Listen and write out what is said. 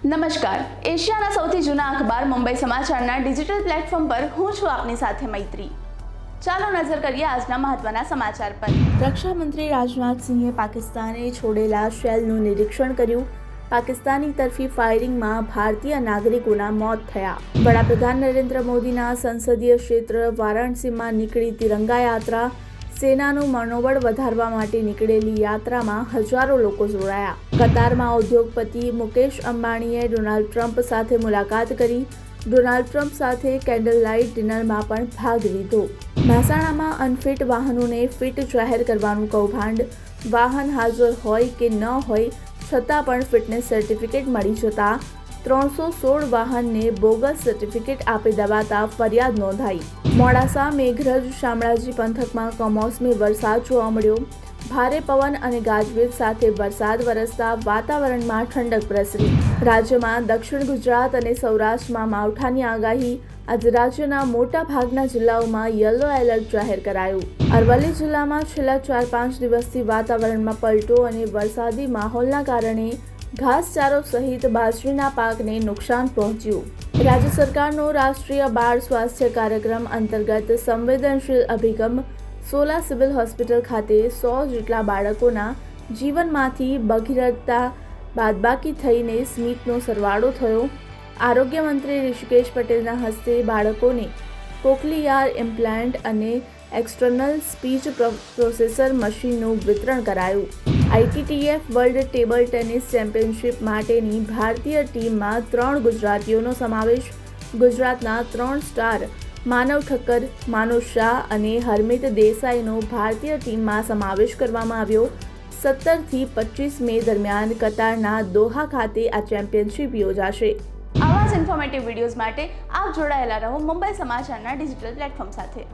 નમસ્કાર, એશિયાના સૌથી જૂના અખબાર મુંબઈ સમાચારના ડિજિટલ પ્લેટફોર્મ પર હું છું આપની સાથે મૈત્રી। ચાલો નજર કરીએ આજના મહત્વના સમાચાર પર। રક્ષા મંત્રી રાજનાથ સિંહે પાકિસ્તાને છોડેલા શેલનું નિરીક્ષણ કર્યું। પાકિસ્તાની તરફી ફાયરિંગમાં ભારતીય નાગરિકોના મોત થયા। વડાપ્રધાન નરેન્દ્ર મોદીના સંસદીય ક્ષેત્ર વારાણસીમાં નીકળી તિરંગા યાત્રા। સેનાનું મનોબળ વધારવા માટે નીકળેલી યાત્રામાં હજારો લોકો જોડાયા। કતારમાં ઉદ્યોગપતિ મુકેશ અંબાણીએ ડોનાલ્ડ ટ્રમ્પ સાથે મુલાકાત કરી। ડોનાલ્ડ ટ્રમ્પ સાથે કેન્ડલ લાઇટ ડિનરમાં પણ ભાગ લીધો। મહેસાણામાં અનફિટ વાહનોને ફિટ જાહેર કરવાનું કૌભાંડ। વાહન હાજર હોય કે ન હોય છતાં પણ ફિટનેસ સર્ટિફિકેટ મળી જતા 316 વાહનને બોગસ સર્ટિફિકેટ આપી દેવાતા ફરિયાદ નોંધાઈ। મોડાસા, મેઘરજ, શામળાજી પંથકમાં કમોસમી વરસાદ જોવા મળ્યો। ભારે પવન અને ગાજવીજ સાથે વરસાદ વરસતા વાતાવરણમાં ઠંડક પ્રસરી। રાજ્યમાં દક્ષિણ ગુજરાત અને સૌરાષ્ટ્રમાં માવઠાની આગાહી। આજે રાજ્યના મોટા ભાગના જિલ્લાઓમાં યલો એલર્ટ જાહેર કરાયું। અરવલ્લી જિલ્લામાં છેલ્લા 4-5 દિવસથી વાતાવરણમાં પલટો અને વરસાદી માહોલના કારણે ઘાસચારો સહિત બાજરીના પાકને નુકસાન પહોંચ્યું। રાજ્ય સરકારનો રાષ્ટ્રીય બાળ સ્વાસ્થ્ય કાર્યક્રમ અંતર્ગત સંવેદનશીલ અભિગમ 16 સિવિલ હોસ્પિટલ ખાતે 100 જેટલા બાળકોના જીવનમાંથી ભગીરથતા બાદબાકી થઈને સ્મિતનો સરવાળો થયો। આરોગ્ય મંત્રી ઋષિકેશ પટેલના હસ્તે બાળકોને કોક્લિયાર ઇમ્પ્લાન્ટ અને એક્સટર્નલ સ્પીચ પ્રોસેસર મશીનનું વિતરણ કરાયું। ITTF world table tennis championship માટેની ભારતીય ટીમમાં 3 ગુજરાતીઓનો સમાવેશ। ગુજરાતના 3 સ્ટાર માનવ ઠક્કર, માનવ શાહ અને હરમિત દેસાઈનો ભારતીય ટીમમાં સમાવેશ કરવામાં આવ્યો। 17 થી 25 મે દરમિયાન કતારના દોહા ખાતે આ ચેમ્પિયનશિપ યોજાશે। આવા જ ઇન્ફોર્મેટિવ વિડીયોઝ માટે આપ જોડાયેલા રહો મુંબઈ સમાચારના ડિજિટલ પ્લેટફોર્મ સાથે।